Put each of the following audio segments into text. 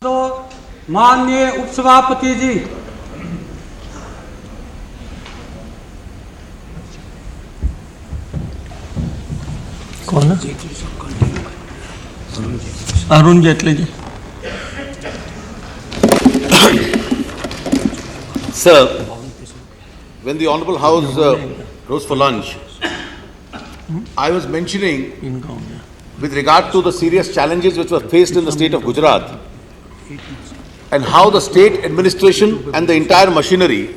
तो माननीय उपसभापति जी, कौन है? Arun Jaitley ji. Sir, when the Honourable House rose for lunch, I was mentioning with regard to the serious challenges which were faced in the state of Gujarat and how the state administration and the entire machinery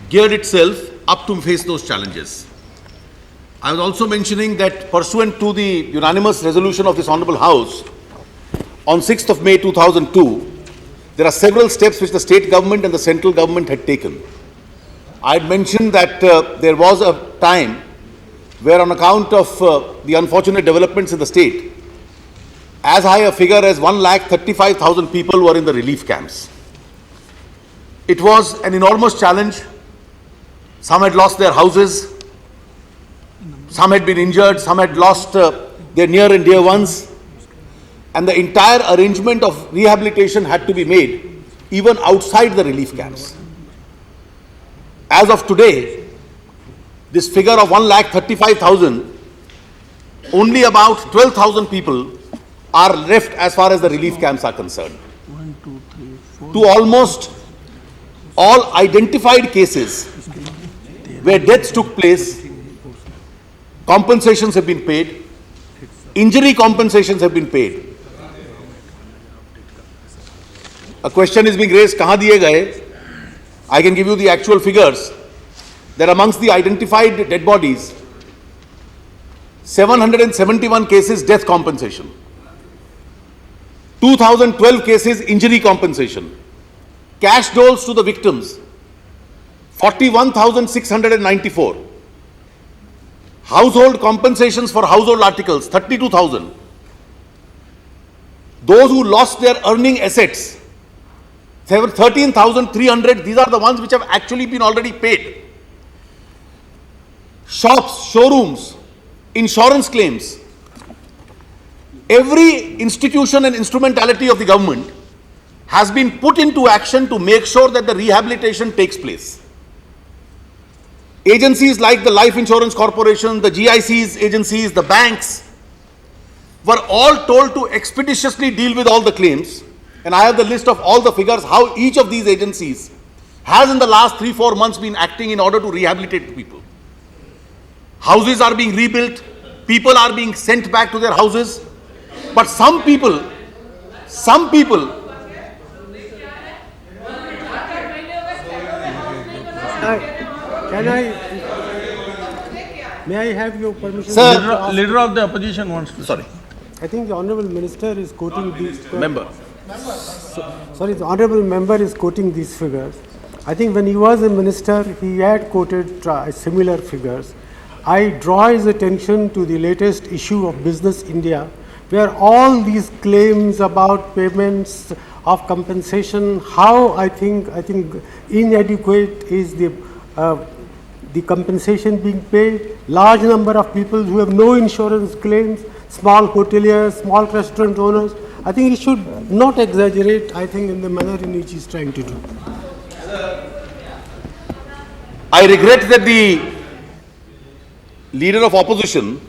geared itself up to face those challenges. I was also mentioning that pursuant to the unanimous resolution of this Honourable House on 6th of May 2002, there are several steps which the state government and the central government had taken. I had mentioned that there was a time where on account of the unfortunate developments in the state, as high a figure as 1,35,000 people were in the relief camps. It was an enormous challenge. Some had lost their houses, some had been injured, some had lost their near and dear ones, and the entire arrangement of rehabilitation had to be made even outside the relief camps. As of today, this figure of 1,35,000, only about 12,000 people are left as far as the relief camps are concerned. To almost all identified cases where deaths took place, compensations have been paid, injury compensations have been paid. A question is being raised, kahan diye gaye? I can give you the actual figures. That amongst the identified dead bodies, 771 cases death compensation, 2012 cases injury compensation, cash doles to the victims, 41,694, household compensations for household articles, 32,000. Those who lost their earning assets, 13,300, these are the ones which have actually been already paid. Shops, showrooms, insurance claims, every institution and instrumentality of the government has been put into action to make sure that the rehabilitation takes place. Agencies like the Life Insurance Corporation, the GICs agencies, the banks were all told to expeditiously deal with all the claims, and I have the list of all the figures how each of these agencies has in the last 3-4 months been acting in order to rehabilitate people. Houses are being rebuilt, people are being sent back to their houses, but some people, may I have your permission? Sir, Leader of the opposition wants to. sorry, I think the Honourable Minister is quoting these. member. Sorry, the Honourable Member is quoting these figures. I think when he was a minister, he had quoted similar figures. I draw his attention to the latest issue of Business India, where all these claims about payments of compensation, how I think inadequate is the compensation being paid. Large number of people who have no insurance claims, small hoteliers, small restaurant owners. I think he should not exaggerate, I think, in the manner in which he is trying to do. I regret that the leader of opposition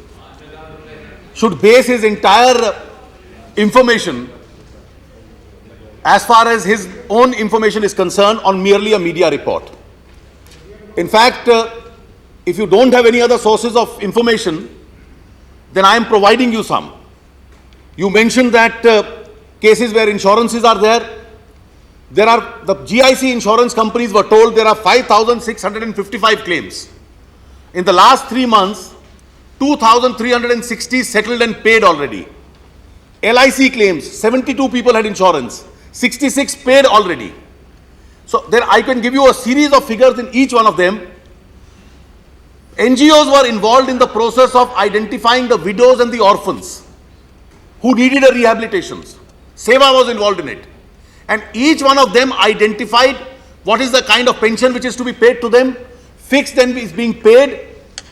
should base his entire information as far as his own information is concerned on merely a media report. In fact, if you don't have any other sources of information, then I am providing you some. You mentioned that cases where insurances are there. There are, the GIC insurance companies were told there are 5,655 claims. In the last 3 months, 2,360 settled and paid already. LIC claims, 72 people had insurance, 66 paid already. So there I can give you a series of figures in each one of them. NGOs were involved in the process of identifying the widows and the orphans who needed a rehabilitation. Seva was involved in it. And each one of them identified what is the kind of pension which is to be paid to them. Fixed and is being paid.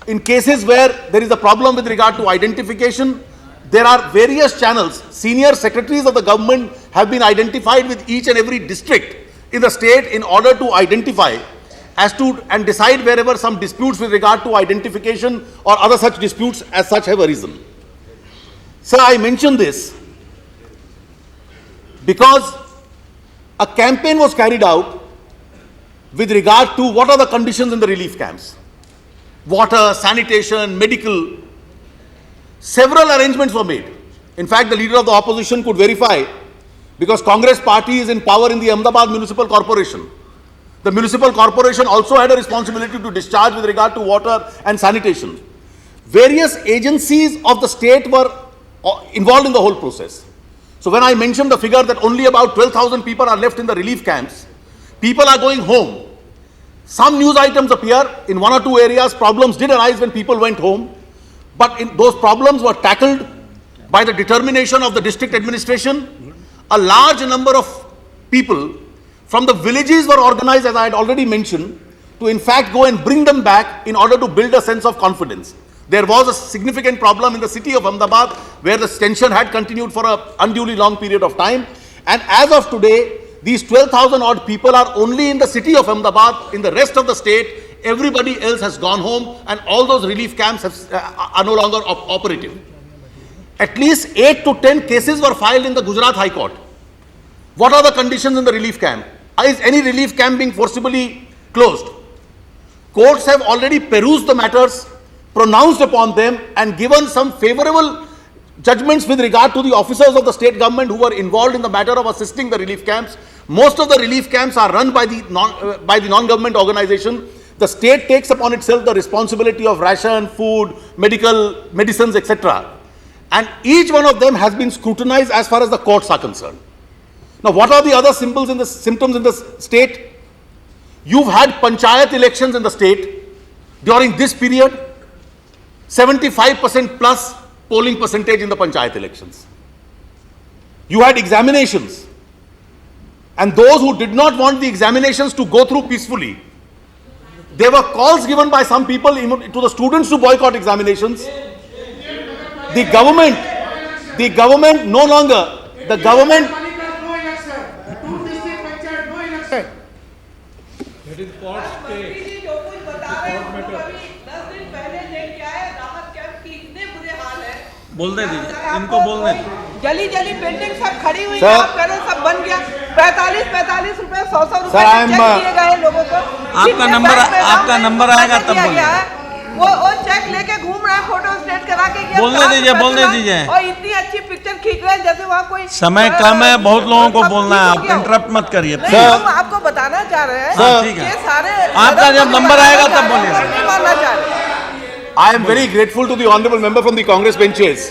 In cases where there is a problem with regard to identification, there are various channels. Senior secretaries of the government have been identified with each and every district in the state in order to identify as to and decide wherever some disputes with regard to identification or other such disputes as such have arisen. Sir, I mention this because a campaign was carried out with regard to what are the conditions in the relief camps. Water, sanitation, medical. Several arrangements were made. In fact, the leader of the opposition could verify, because Congress party is in power in the Ahmedabad Municipal Corporation. The municipal corporation also had a responsibility to discharge with regard to water and sanitation. Various agencies of the state were involved in the whole process. So when I mentioned the figure that only about 12,000 people are left in the relief camps, people are going home. Some news items appear in one or two areas. Problems did arise when people went home, but those problems were tackled by the determination of the district administration. A large number of people from the villages were organized, as I had already mentioned, to in fact go and bring them back in order to build a sense of confidence. There was a significant problem in the city of Ahmedabad where the tension had continued for an unduly long period of time, and as of today, these 12,000 odd people are only in the city of Ahmedabad. In the rest of the state, everybody else has gone home, and all those relief camps are no longer operative. At least 8 to 10 cases were filed in the Gujarat High Court. What are the conditions in the relief camp? Is any relief camp being forcibly closed? Courts have already perused the matters, pronounced upon them, and given some favorable judgments with regard to the officers of the state government who were involved in the matter of assisting the relief camps. Most of the relief camps are run by the non-government organization. The state takes upon itself the responsibility of ration, food, medicines, etc. And each one of them has been scrutinized as far as the courts are concerned. Now, what are the other symptoms in the state? You've had panchayat elections in the state during this period. 75% plus polling percentage in the panchayat elections. You had examinations, and those who did not want the examinations to go through peacefully, there were calls given by some people to the students to boycott examinations. The government no longer, the government. It is court's case. बोलने दीजिए, इनको बोलने दीजिए। गली गली building सब खड़ी हुई है, पहले सब बन गया। 45 रुपए 100 रुपए चेक दिए गए लोगों को। आपका नंबर आएगा तब बोलिए। वो चेक लेके घूम रहे हैं, फोटो स्टेट करा के। बोलने दीजिए। और इतनी अच्छी पिक्चर खींच रहे हैं जैसे वहाँ कोई समय कम है, बहुत लोगों को बोलना है, आप इंटरप्ट मत करिए। हम आपको बताना चाह रहे हैं, ये सारे आपका जब नंबर आएगा तब बोलिए। नहीं मानना चाह रहे। I am very grateful to the honorable member from the Congress benches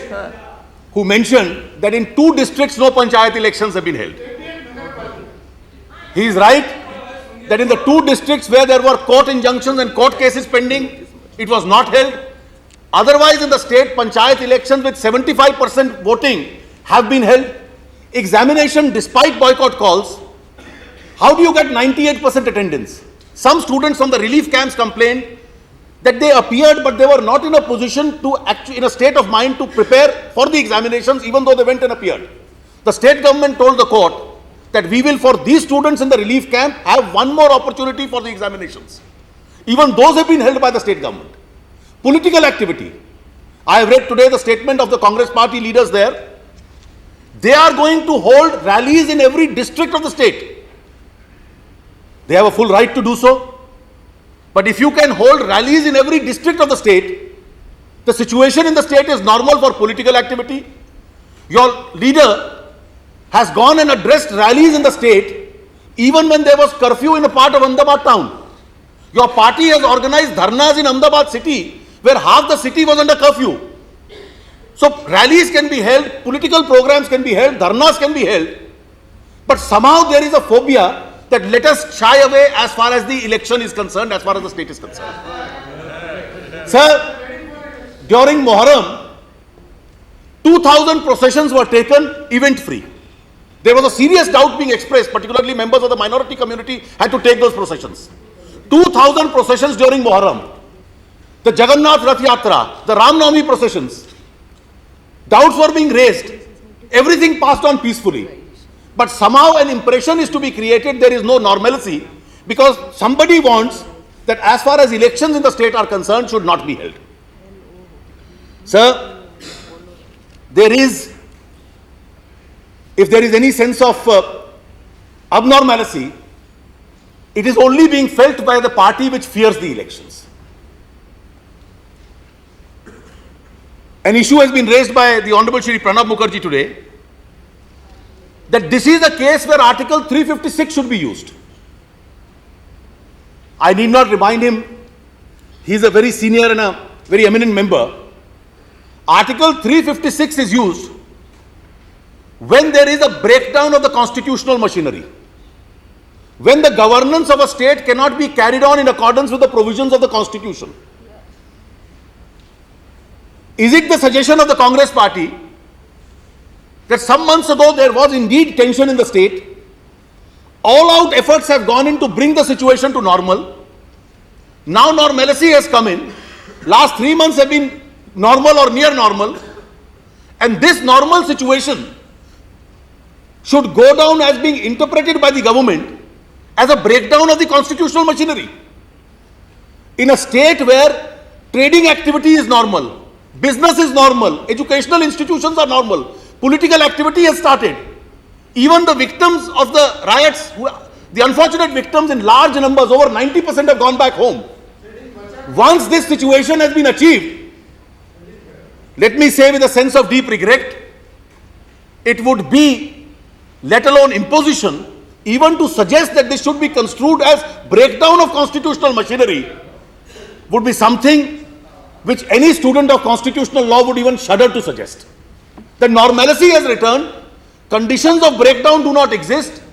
who mentioned that in 2 districts no panchayat elections have been held. He is right that in the 2 districts where there were court injunctions and court cases pending, it was not held. Otherwise, in the state, panchayat elections with 75% voting have been held. Examination despite boycott calls. How do you get 98% attendance? Some students from the relief camps complained that they appeared, but they were not in a position to in a state of mind to prepare for the examinations, even though they went and appeared. The state government told the court that we will, for these students in the relief camp, have one more opportunity for the examinations. Even those have been held by the state government. Political activity. I have read today the statement of the Congress party leaders there. They are going to hold rallies in every district of the state. They have a full right to do so. But if you can hold rallies in every district of the state, the situation in the state is normal for political activity. Your leader has gone and addressed rallies in the state even when there was curfew in a part of Ahmedabad town. Your party has organized dharnas in Ahmedabad city where half the city was under curfew. So rallies can be held, political programs can be held, dharnas can be held, but somehow there is a phobia that let us shy away as far as the election is concerned, as far as the state is concerned. Sir, during Muharram, 2,000 processions were taken event-free. There was a serious doubt being expressed, particularly members of the minority community had to take those processions. 2,000 processions during Muharram. The Jagannath Rath Yatra, the Ram Navami processions. doubts were being raised, everything passed on peacefully. But somehow an impression is to be created there is no normalcy because somebody wants that as far as elections in the state are concerned should not be held. Sir, if there is any sense of abnormality, it is only being felt by the party which fears the elections. An issue has been raised by the Honorable Shri Pranab Mukherjee today that this is a case where Article 356 should be used. I need not remind him, he is a very senior and a very eminent member. Article 356 is used when there is a breakdown of the constitutional machinery. When the governance of a state cannot be carried on in accordance with the provisions of the constitution. Is it the suggestion of the Congress party that some months ago there was indeed tension in the state? All out efforts have gone in to bring the situation to normal. Now normalcy has come in. Last 3 months have been normal or near normal. And this normal situation should go down as being interpreted by the government as a breakdown of the constitutional machinery. In a state where trading activity is normal, business is normal, educational institutions are normal, political activity has started. Even the victims of the riots, the unfortunate victims in large numbers, over 90% have gone back home. Once this situation has been achieved, let me say with a sense of deep regret, it would be, let alone imposition, even to suggest that this should be construed as breakdown of constitutional machinery, would be something which any student of constitutional law would even shudder to suggest. The normalcy has returned, conditions of breakdown do not exist,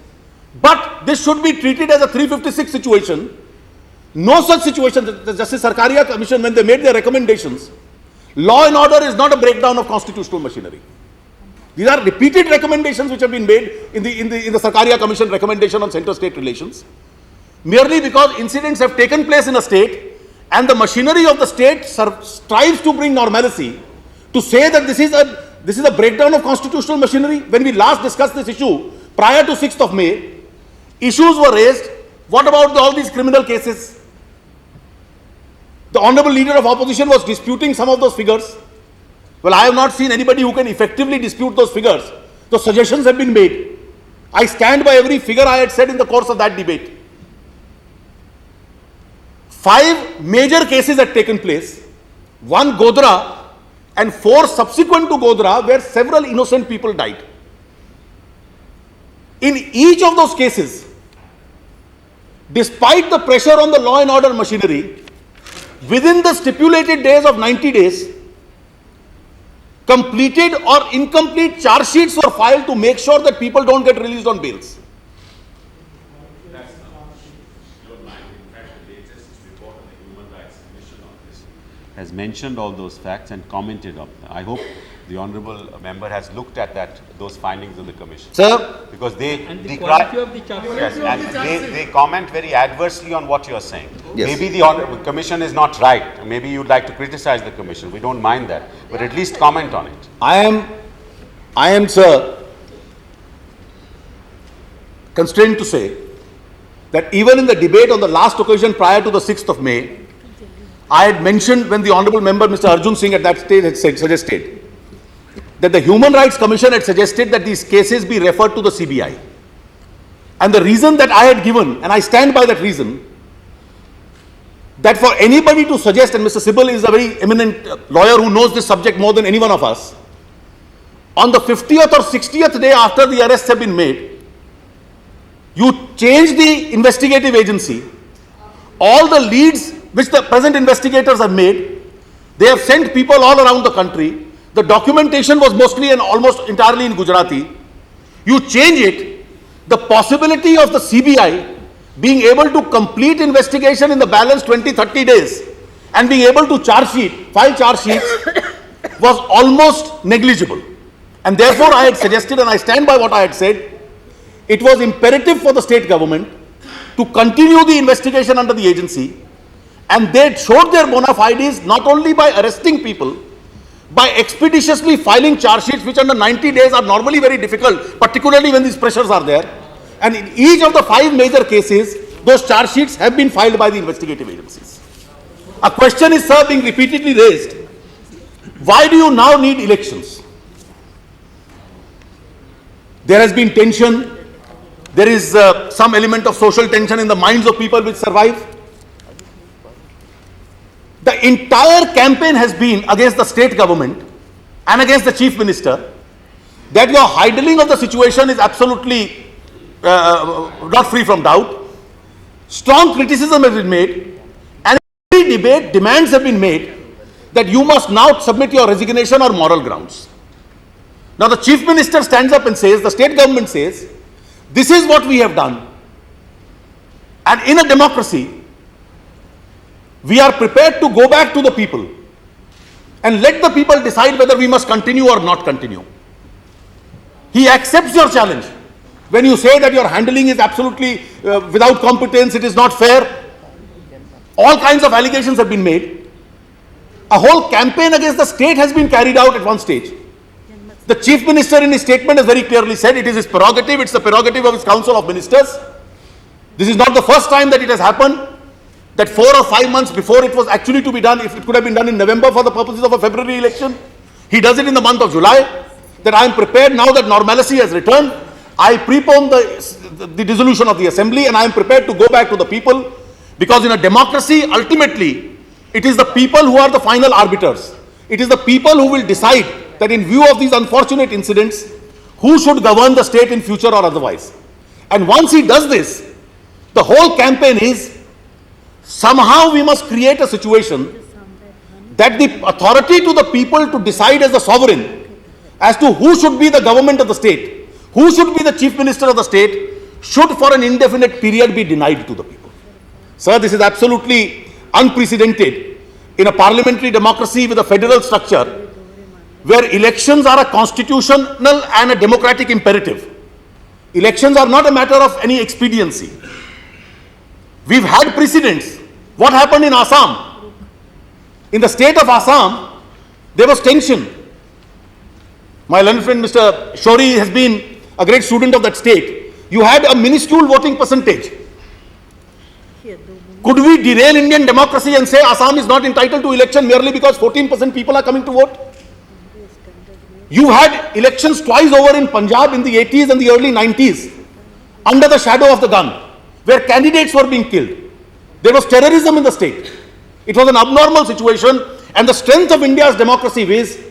but this should be treated as a 356 situation. No such situation. The Justice Sarkaria Commission, when they made their recommendations, law and order is not a breakdown of constitutional machinery. These are repeated recommendations which have been made in the Sarkaria Commission recommendation on center-state relations. Merely because incidents have taken place in a state and the machinery of the state strives to bring normalcy, to say that this is a breakdown of constitutional machinery. When we last discussed this issue, prior to 6th of May, issues were raised. What about all these criminal cases? The Honorable Leader of Opposition was disputing some of those figures. Well, I have not seen anybody who can effectively dispute those figures. Those suggestions have been made. I stand by every figure I had said in the course of that debate. 5 major cases had taken place. 1 Godhra and 4 subsequent to Godhra, where several innocent people died. In each of those cases, despite the pressure on the law and order machinery, within the stipulated days of 90 days, completed or incomplete charge sheets were filed to make sure that people don't get released on bails. Has mentioned all those facts and commented on them. I hope the honourable member has looked at those findings of the commission. Sir, because they comment very adversely on what you are saying. Yes. Maybe the honourable commission is not right. Maybe you'd like to criticize the commission. We don't mind that, but at least comment on it. I am, sir, constrained to say that even in the debate on the last occasion prior to the 6th of May, I had mentioned, when the Honourable Member Mr. Arjun Singh at that stage had suggested that the Human Rights Commission had suggested that these cases be referred to the CBI. And the reason that I had given, and I stand by that reason, that for anybody to suggest, and Mr. Sibal is a very eminent lawyer who knows this subject more than any one of us, on the 50th or 60th day after the arrests have been made, you change the investigative agency, all the leads which the present investigators have made, they have sent people all around the country. The documentation was mostly and almost entirely in Gujarati. You change it, the possibility of the CBI being able to complete investigation in the balance 20-30 days and being able to file charge sheets was almost negligible. And therefore I had suggested, and I stand by what I had said, it was imperative for the state government to continue the investigation under the agency. And they showed their bona fides not only by arresting people, by expeditiously filing charge sheets which under 90 days are normally very difficult, particularly when these pressures are there. And in each of the 5 major cases, those charge sheets have been filed by the investigative agencies. A question is, sir, being repeatedly raised. Why do you now need elections? There has been tension. There is some element of social tension in the minds of people which survive. The entire campaign has been against the state government and against the chief minister, that your handling of the situation is absolutely not free from doubt. Strong criticism has been made, and in every debate demands have been made that you must now submit your resignation on moral grounds. Now the chief minister stands up and says, the state government says, this is what we have done. And in a democracy, we are prepared to go back to the people and let the people decide whether we must continue or not continue. He accepts your challenge. When you say that your handling is absolutely without competence, it is not fair, all kinds of allegations have been made. A whole campaign against the state has been carried out at one stage. The chief minister in his statement has very clearly said it is his prerogative, it's the prerogative of his council of ministers. This is not the first time that it has happened, that 4 or 5 months before it was actually to be done, if it could have been done in November for the purposes of a February election, he does it in the month of July, that I am prepared now that normalcy has returned, I prepone the dissolution of the assembly and I am prepared to go back to the people, because in a democracy, ultimately, it is the people who are the final arbiters. It is the people who will decide that in view of these unfortunate incidents, who should govern the state in future or otherwise. And once he does this, the whole campaign is, somehow we must create a situation that the authority to the people to decide as the sovereign as to who should be the government of the state, who should be the chief minister of the state, should for an indefinite period be denied to the people. Sir, this is absolutely unprecedented in a parliamentary democracy with a federal structure where elections are a constitutional and a democratic imperative. Elections are not a matter of any expediency. We've had precedents. What happened in Assam? In the state of Assam, there was tension. My learned friend Mr. Shori has been a great student of that state. You had a minuscule voting percentage. Could we derail Indian democracy and say Assam is not entitled to election merely because 14% people are coming to vote? You had elections twice over in Punjab in the 80s and the early 90s under the shadow of the gun, where candidates were being killed. There was terrorism in the state. It was an abnormal situation, and the strength of India's democracy is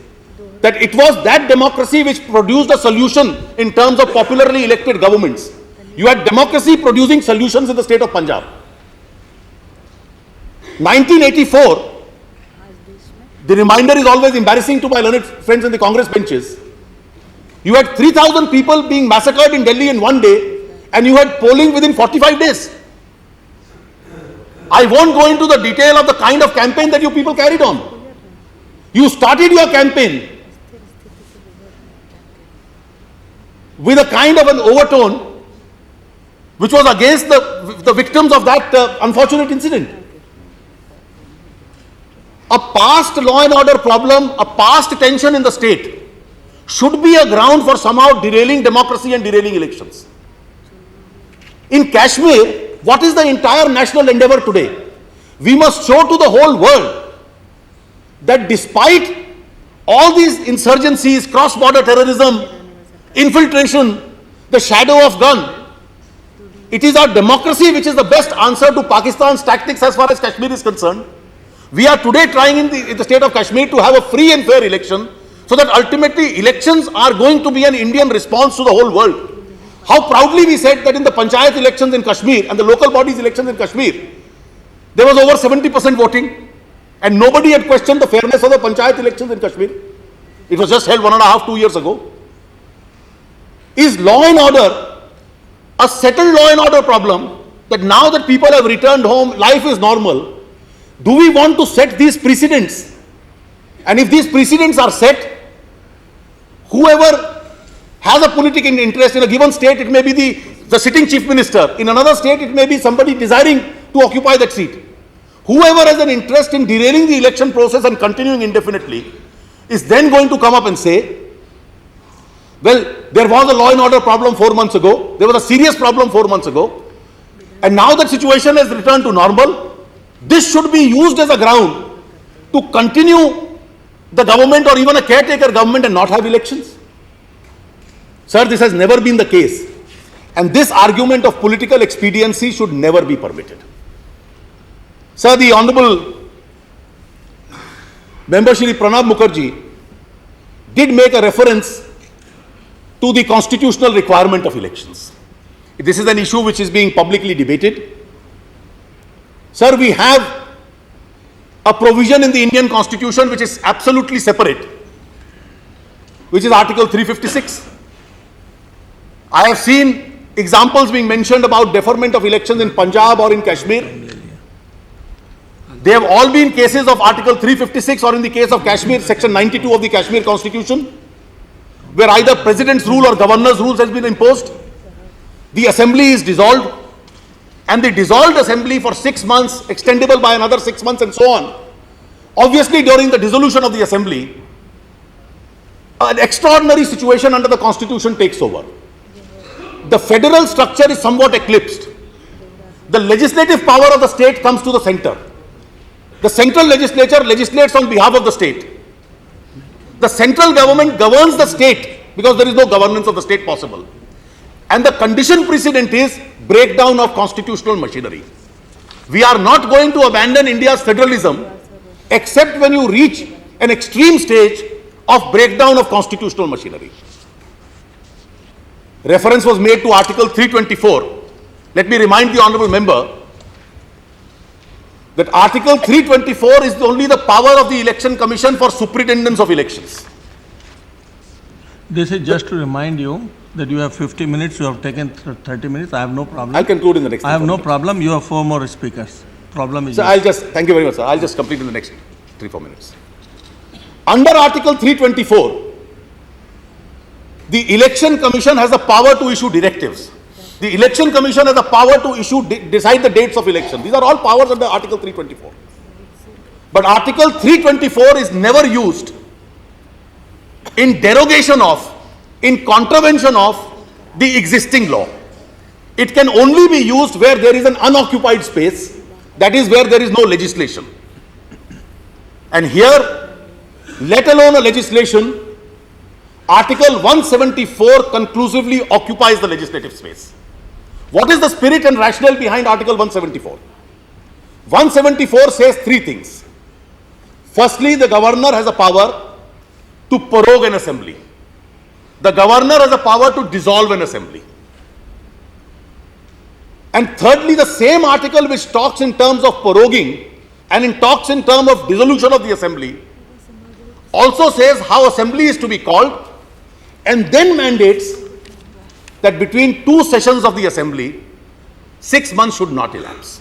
that it was that democracy which produced a solution in terms of popularly elected governments. You had democracy producing solutions in the state of Punjab. 1984, the reminder is always embarrassing to my learned friends in the Congress benches. You had 3,000 people being massacred in Delhi in one day, and you had polling within 45 days. I won't go into the detail of the kind of campaign that you people carried on. You started your campaign with a kind of an overtone which was against the victims of that unfortunate incident. A past law and order problem, a past tension in the state should be a ground for somehow derailing democracy and derailing elections. In Kashmir, what is the entire national endeavor today? We must show to the whole world that despite all these insurgencies, cross-border terrorism, infiltration, the shadow of gun, it is our democracy which is the best answer to Pakistan's tactics as far as Kashmir is concerned. We are today trying in the state of Kashmir to have a free and fair election, so that ultimately elections are going to be an Indian response to the whole world. How proudly we said that in the panchayat elections in Kashmir and the local bodies elections in Kashmir, there was over 70% voting, and nobody had questioned the fairness of the panchayat elections in Kashmir. It was just held 1.5 to 2 years ago. Is law and order a settled law and order problem, that now that people have returned home, life is normal? Do we want to set these precedents? And if these precedents are set, whoever has a political interest in a given state, it may be the sitting chief minister. In another state, it may be somebody desiring to occupy that seat. Whoever has an interest in derailing the election process and continuing indefinitely is then going to come up and say, well, there was a law and order problem 4 months ago, there was a serious problem 4 months ago, and now that situation has returned to normal, this should be used as a ground to continue the government or even a caretaker government and not have elections? Sir, this has never been the case. And this argument of political expediency should never be permitted. Sir, the Honorable Member Shri Pranab Mukherjee did make a reference to the constitutional requirement of elections. This is an issue which is being publicly debated. Sir, we have a provision in the Indian Constitution which is absolutely separate, which is Article 356. I have seen examples being mentioned about deferment of elections in Punjab or in Kashmir. They have all been cases of Article 356, or in the case of Kashmir, Section 92 of the Kashmir Constitution, where either President's rule or Governor's rules has been imposed. The assembly is dissolved, and the dissolved assembly for 6 months, extendable by another 6 months and so on. Obviously, during the dissolution of the assembly, an extraordinary situation under the Constitution takes over. The federal structure is somewhat eclipsed. The legislative power of the state comes to the center. The central legislature legislates on behalf of the state. The central government governs the state because there is no governance of the state possible. And the condition precedent is breakdown of constitutional machinery. We are not going to abandon India's federalism except when you reach an extreme stage of breakdown of constitutional machinery. Reference was made to Article 324. Let me remind the Honourable Member that Article 324 is only the power of the Election Commission for superintendence of elections. This is just to remind you that you have 50 minutes, you have taken 30 minutes, I have no problem. I'll conclude in the next. I have no problem, you have 4 more speakers. Problem is... So I'll just, thank you very much, sir. I'll just complete in the next 3-4 minutes. Under Article 324, the Election Commission has the power to issue directives. The Election Commission has the power to decide the dates of election. These are all powers under Article 324. But Article 324 is never used in derogation of, in contravention of the existing law. It can only be used where there is an unoccupied space, that is where there is no legislation. And here, let alone a legislation, Article 174 conclusively occupies the legislative space. What is the spirit and rationale behind Article 174? 174 says 3 things. Firstly, the governor has a power to prorogue an assembly. The governor has a power to dissolve an assembly. And thirdly, the same article which talks in terms of proroguing and in talks in terms of dissolution of the assembly also says how assembly is to be called, and then mandates that between 2 sessions of the assembly, 6 months should not elapse.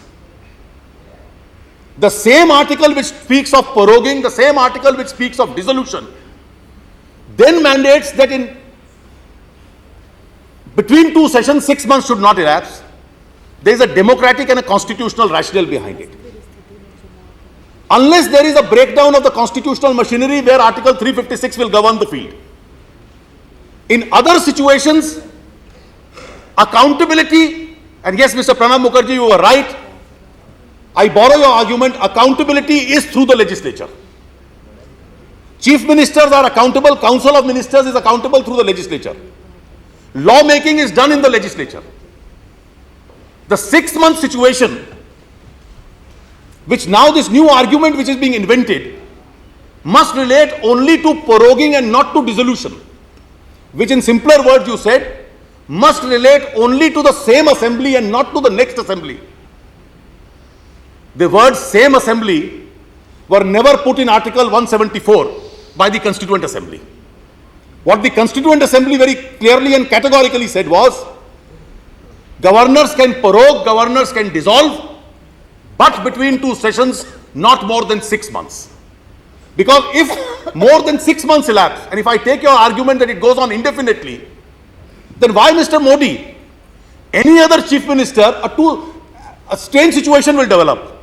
The same article which speaks of proroguing, the same article which speaks of dissolution, then mandates that in between 2 sessions, 6 months should not elapse. There is a democratic and a constitutional rationale behind it. Unless there is a breakdown of the constitutional machinery where Article 356 will govern the field. In other situations, accountability, and yes, Mr. Pranab Mukherjee, you were right. I borrow your argument, accountability is through the legislature. Chief ministers are accountable, council of ministers is accountable through the legislature. Lawmaking is done in the legislature. The 6-month situation, which now this new argument which is being invented, must relate only to proroguing and not to dissolution, which in simpler words you said, must relate only to the same assembly and not to the next assembly. The words same assembly were never put in Article 174 by the Constituent Assembly. What the Constituent Assembly very clearly and categorically said was, governors can prorogue, governors can dissolve, but between 2 sessions, not more than 6 months. Because if more than 6 months elapse, and if I take your argument that it goes on indefinitely, then why, Mr. Modi, any other chief minister, a strange situation will develop.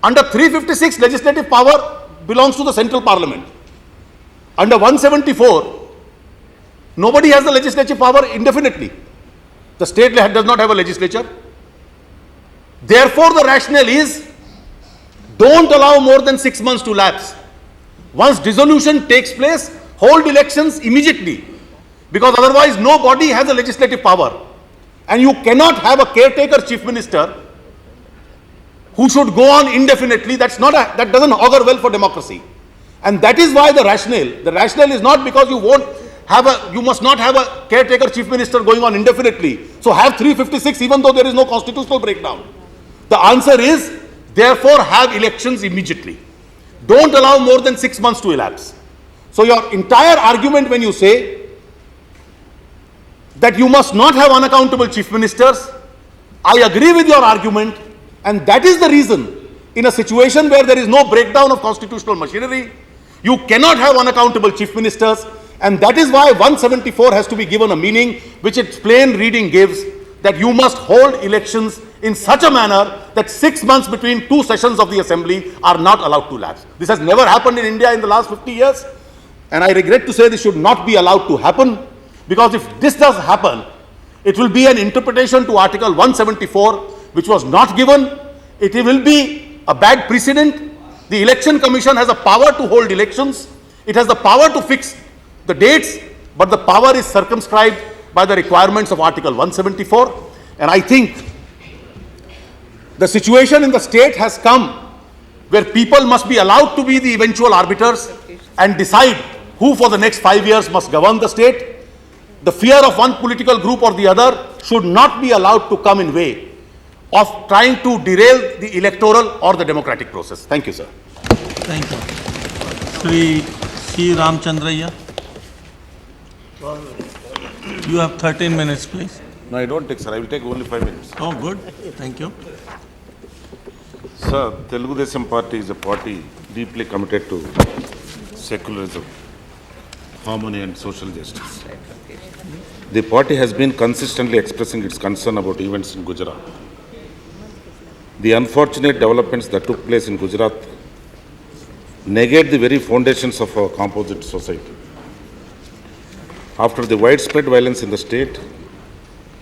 Under 356, legislative power belongs to the central parliament. Under 174, nobody has the legislative power indefinitely. The state does not have a legislature. Therefore, the rationale is, don't allow more than 6 months to lapse. Once dissolution takes place, hold elections immediately, because otherwise nobody has a legislative power. And you cannot have a caretaker chief minister who should go on indefinitely. That doesn't augur well for democracy. And that is why the rationale is not because you must not have a caretaker chief minister going on indefinitely. So have 356 even though there is no constitutional breakdown. The answer is, therefore have elections immediately. Don't allow more than 6 months to elapse. So your entire argument when you say that you must not have unaccountable chief ministers, I agree with your argument, and that is the reason in a situation where there is no breakdown of constitutional machinery, you cannot have unaccountable chief ministers, and that is why 174 has to be given a meaning which its plain reading gives, that you must hold elections in such a manner that 6 months between two sessions of the assembly are not allowed to lapse. This has never happened in India in the last 50 years, and I regret to say this should not be allowed to happen, because if this does happen, it will be an interpretation to Article 174 which was not given. It will be a bad precedent. The Election Commission has a power to hold elections. It has the power to fix the dates, but the power is circumscribed by the requirements of Article 174. And I think the situation in the state has come where people must be allowed to be the eventual arbiters and decide who for the next 5 years must govern the state. The fear of one political group or the other should not be allowed to come in way of trying to derail the electoral or the democratic process. Thank you, sir. Thank you. Sri C. Ramchandraya. You have 13 minutes, please. No, I don't take, sir. I will take only 5 minutes. Oh, good. Thank you. Sir, Telugu Desam Party is a party deeply committed to secularism, harmony and social justice. The party has been consistently expressing its concern about events in Gujarat. The unfortunate developments that took place in Gujarat negate the very foundations of our composite society. After the widespread violence in the state,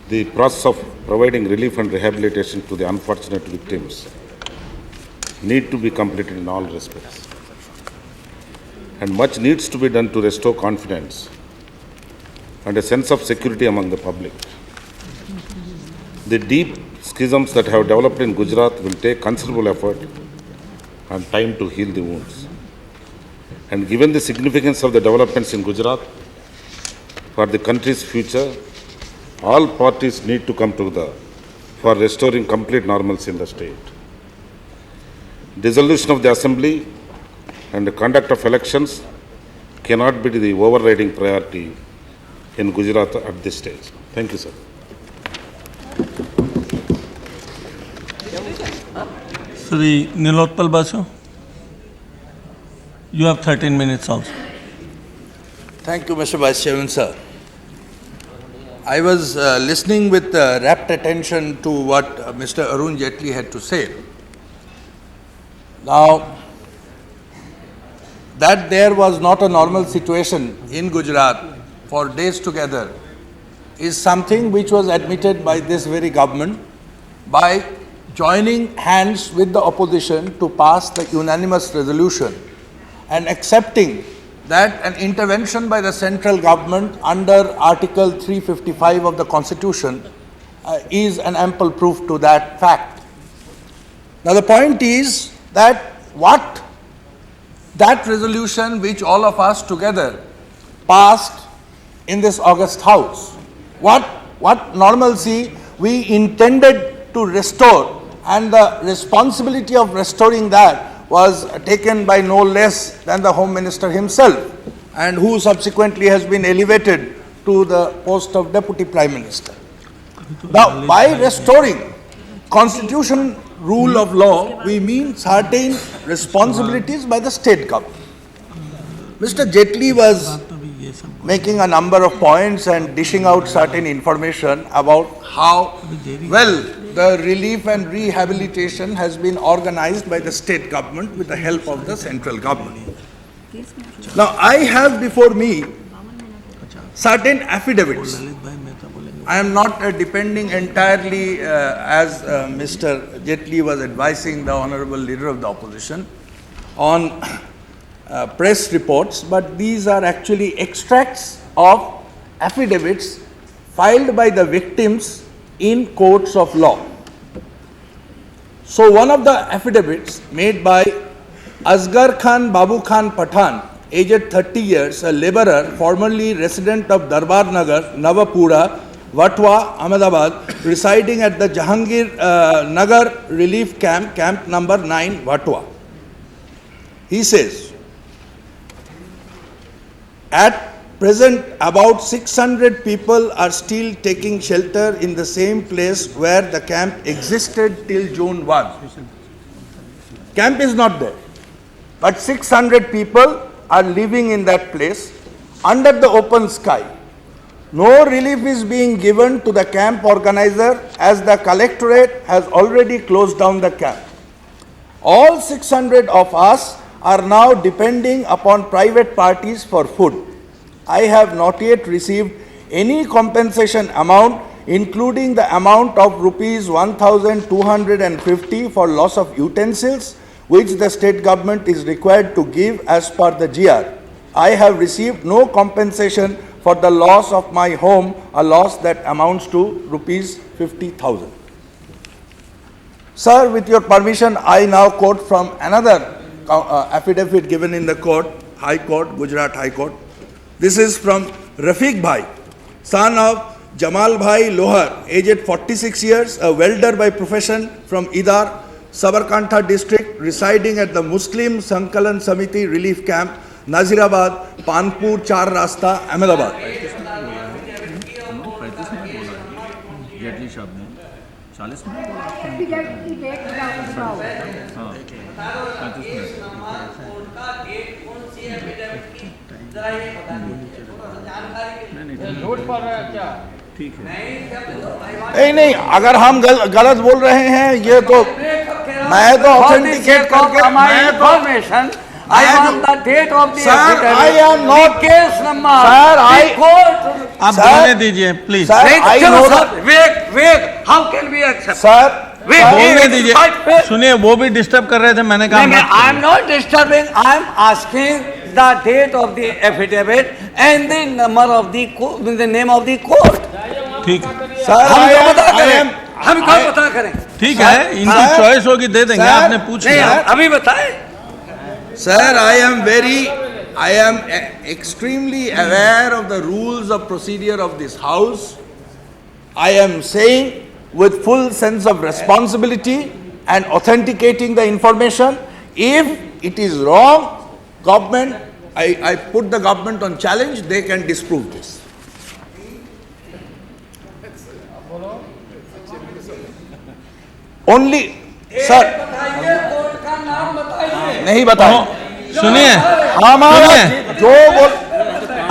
the process of providing relief and rehabilitation to the unfortunate victims need to be completed in all respects. And much needs to be done to restore confidence and a sense of security among the public. The deep schisms that have developed in Gujarat will take considerable effort and time to heal the wounds. And given the significance of the developments in Gujarat for the country's future, all parties need to come together for restoring complete normalcy in the state. Dissolution of the assembly and the conduct of elections cannot be the overriding priority in Gujarat at this stage. Thank you, sir. Sri Nilotpal Basu. You have 13 minutes also. Thank you, Mr. Vice Chairman, sir. I was listening with rapt attention to what Mr. Arun Jaitley had to say. Now, that there was not a normal situation in Gujarat for days together is something which was admitted by this very government by joining hands with the opposition to pass the unanimous resolution and accepting that an intervention by the central government under Article 355 of the Constitution is an ample proof to that fact. Now the point is that what that resolution which all of us together passed in this august house, what normalcy we intended to restore, and the responsibility of restoring that was taken by no less than the Home Minister himself, and who subsequently has been elevated to the post of Deputy Prime Minister. Now, by restoring constitution rule of law, we mean certain responsibilities by the state government. Mr. Jaitley was making a number of points and dishing out certain information about how well the relief and rehabilitation has been organized by the state government with the help of the central government. Now, I have before me certain affidavits. I am not depending entirely, as Mr. Jaitley was advising the Honorable Leader of the Opposition, on press reports, but these are actually extracts of affidavits filed by the victims in courts of law. So, one of the affidavits made by Asghar Khan Babu Khan Pathan, aged 30 years, a labourer, formerly resident of Darbar Nagar, Navapura, Vatwa, Ahmedabad, residing at the Jahangir Nagar Relief Camp, camp number 9, Vatwa. He says, at present, about 600 people are still taking shelter in the same place where the camp existed till June 1. Camp is not there, but 600 people are living in that place under the open sky. No relief is being given to the camp organizer as the collectorate has already closed down the camp. All 600 of us are now depending upon private parties for food. I have not yet received any compensation amount, including the amount of rupees 1,250 for loss of utensils, which the state government is required to give as per the GR. I have received no compensation for the loss of my home, a loss that amounts to rupees 50,000. Sir, with your permission, I now quote from another affidavit given in the court, High Court, Gujarat High Court. This is from Rafiq Bhai, son of Jamal Bhai Lohar, aged 46 years, a welder by profession from Idar, Sabarkantha district, residing at the Muslim Sankalan Samiti Relief Camp, Nazirabad, Panpur, Char Rasta, Ahmedabad. नहीं, अगर हम गलत बोल रहे हैं ये तो मैं तो ऑथेंटिकेट करके I want the date of the Sir, I am not case number. Sir, आप बोलने दीजिए please. Wait, how can we accept? Sir, बोलने दीजिए, सुनिए वो भी डिस्टर्ब कर रहे थे, मैंने कहा I am not disturbing, I am asking the date of the affidavit and the number of the name of the court. ठीक Sir, हम कब बता करें? ठीक है, इनकी चॉइस होगी दे देंगे, आपने पूछ लिया। अभी बताएं। Sir, I am extremely aware of the rules of procedure of this house. I am saying with full sense of responsibility and authenticating the information. If it is wrong, government, I put the government on challenge, they can disprove this. Only, sir. नहीं बताओ, सुनिए, जो बोल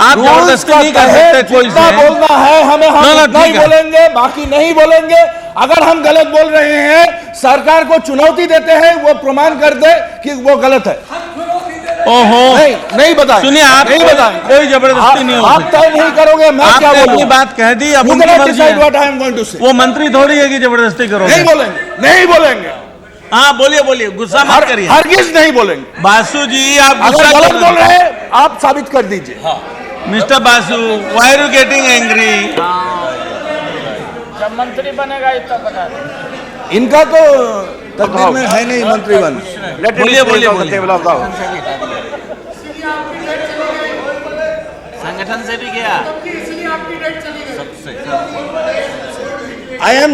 आप जबरदस्ती नहीं कर सकते कोई से। बोलना है हमें, हम नहीं बोलेंगे, बाकी नहीं बोलेंगे। अगर हम गलत बोल रहे हैं, सरकार को चुनौती देते हैं, वो प्रमाण कर दे कि वो गलत है। ओहो, नहीं बताएं। सुनिए, आप नहीं बताएं, कोई जबरदस्ती नहीं हो आप तय नहीं करोगे, मैं क्या बोलूं? अपनी बात कह दी, अब उनकी मर्जी है। वो मंत्री थोड़ी है कि जबरदस्ती करोगे। नहीं बोलेंगे, नहीं बोलेंगे। हाँ बोलिए, गुस्सा मत करिए। हरगिज नहीं बोलेंगे। बासु जी, आप गुस्सा गलत बोल रहे हैं, आप साबित कर दीजिए। Mister Basu, why are you getting angry? जब मंत्री बनेगा इतना बना इनका तो तकदीर में है नहीं मंत्री बन। बोलिए। संगठन से भी गया। आई एम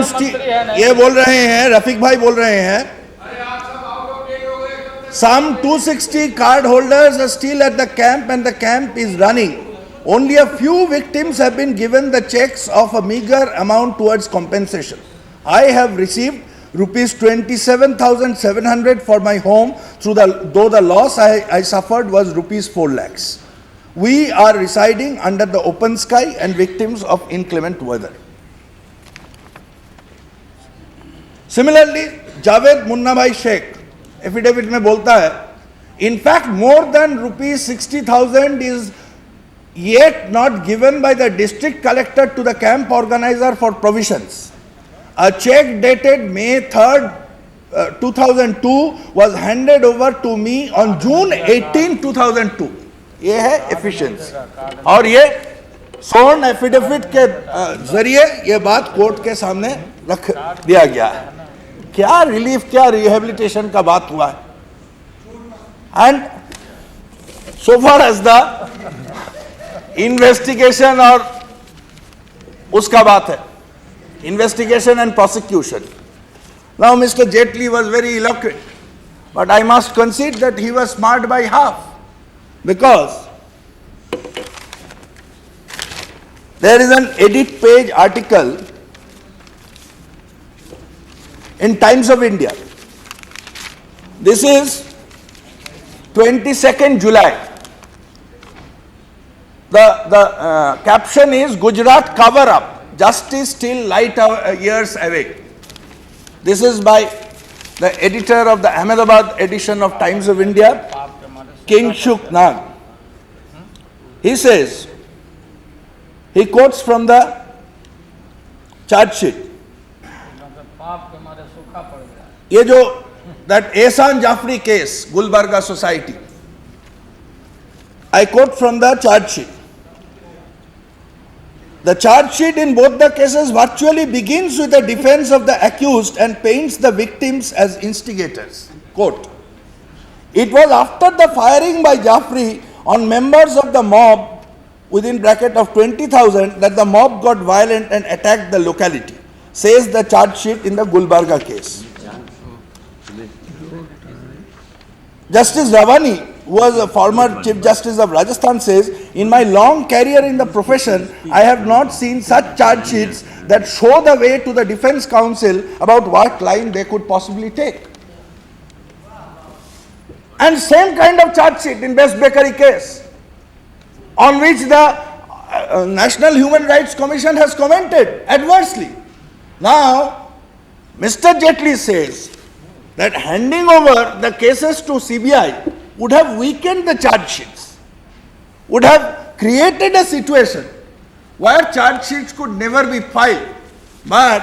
ये बोल रहे हैं, रफीक भाई बोल रहे हैं, some 260 card holders are still at the camp and the camp is running. Only a few victims have been given the checks of a meager amount towards compensation. I have received rupees 27,700 for my home, though the loss I suffered was rupees 4 lakhs. We are residing under the open sky and victims of inclement weather. Similarly, Javed Munna Bhai Sheikh affidavit में बोलता है, In fact, more than rupees 60,000 is yet not given by the district collector to the camp organizer for provisions. A check dated May 3rd, 2002 was handed over to me on June 18, 2002. ये है efficiency. और ये sworn affidavit के जरिए ये बात court के सामने रख दिया गया है. क्या रिलीफ, क्या रिहेबिलिटेशन का बात हुआ है. And so far as the investigation और उसका बात है, investigation and prosecution. Now Mr. Jaitley was very eloquent, but I must concede that he was smart by half, because there is an edit page article in Times of India. This is 22nd July. The caption is Gujarat cover up, justice still light years away. This is by the editor of the Ahmedabad edition of Times of India, Kingshuk Nag. He says, he quotes from the charge sheet. ये जो that Ehsan Jafri case, Gulbarga society, I quote from the charge sheet. The charge sheet in both the cases virtually begins with the defense of the accused and paints the victims as instigators. Quote, it was after the firing by Jafri on members of the mob, within bracket of 20,000, that the mob got violent and attacked the locality, says the charge sheet in the Gulbarga case. Justice Ravani, who was a former Chief Justice of Rajasthan, says, in my long career in the profession, I have not seen such charge sheets that show the way to the defense counsel about what line they could possibly take. And same kind of charge sheet in Best Bakery case, on which the National Human Rights Commission has commented adversely. Now, Mr. Jaitley says that handing over the cases to CBI would have weakened the charge sheets, would have created a situation where charge sheets could never be filed. But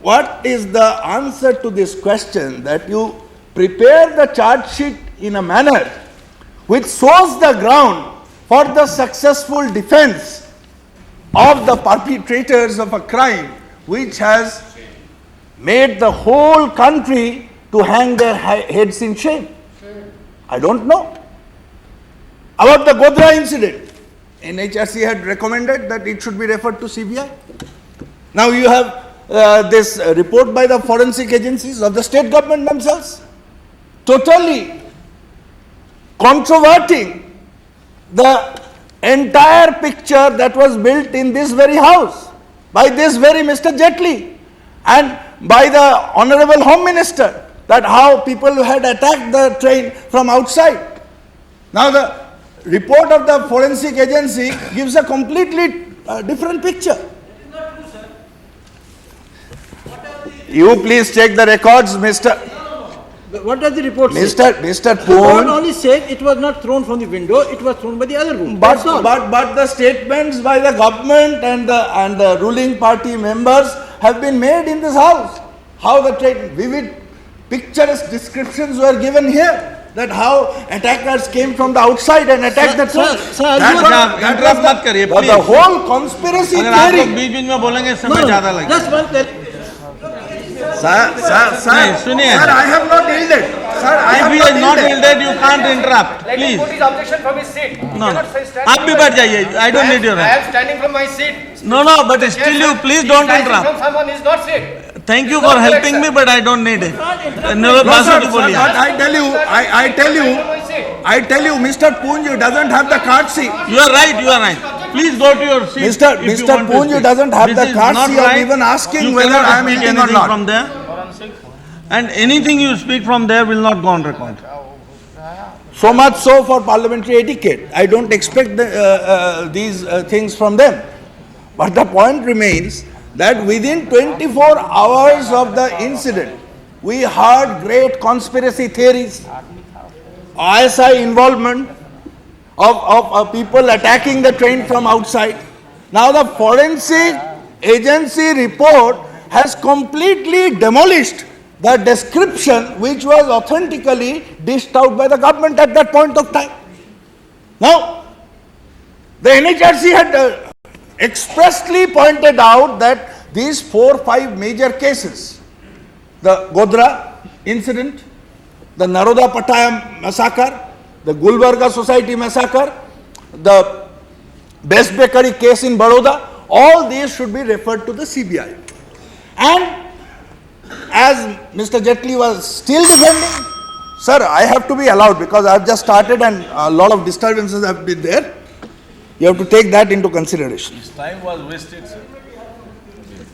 what is the answer to this question, that you prepare the charge sheet in a manner which shows the ground for the successful defense of the perpetrators of a crime which has made the whole country to hang their heads in shame? I don't know. About the Godhra incident, NHRC had recommended that it should be referred to CBI. Now you have this report by the forensic agencies of the state government themselves, totally controverting the entire picture that was built in this very house by this very Mr. Jaitley and by the Honorable Home Minister, that how people had attacked the train from outside. Now the report of the forensic agency gives a completely different picture. You please check the records, Mr. What does the report say? Mr. The report Poon. only says it was not thrown from the window, it was thrown by the other room. But That's all. the statements by the government and the ruling party members have been made in this house. How the vivid picturesque descriptions were given here, that how attackers came from the outside and attacked the train. Interrupt मत करिए But the whole conspiracy अगर आप लोग theory. बीच बीच में बोलेंगे No, समय ज्यादा लगेगा. just one Sir, नहीं, सुनिए. sir, I have not yielded. Sir, I If have he he is not yielded. yielded, you can't interrupt. Let him Please. put his objection from his seat. He No, no. cannot say stand आप from भी my बैठ seat. जाइए. I don't need your I help. am standing from my seat. No, no, but still you please don't He is rising interrupt. from someone is not seat. Thank you No for correct, helping sir. me, but I don't need it. No, Basu sir, की sir, बोलिए. but I tell you, Mr. Poonju doesn't have the card sheet. You are right, you are right. Please go to your seat. Mr. if you Mr. want to Poonju speak. doesn't have This the is courtesy not of right. even asking You whether cannot I am speak eating or anything not. from there. And anything you speak from there will not go on record. So much so for parliamentary etiquette. I don't expect these things from them. But the point remains that within 24 hours of the incident, we heard great conspiracy theories. ISI involvement of people attacking the train from outside. Now the forensic agency report has completely demolished the description which was authentically dished out by the government at that point of time. Now, the NHRC had expressly pointed out that these 4 or 5 major cases, the Godhra incident, the Naroda Pataya massacre, the Gulbarga Society massacre, the Best Bakery case in Baroda, all these should be referred to the CBI. And as Mr. Jaitley was still defending, sir, I have to be allowed because I have just started and a lot of disturbances have been there. You have to take that into consideration. Time was wasted, sir.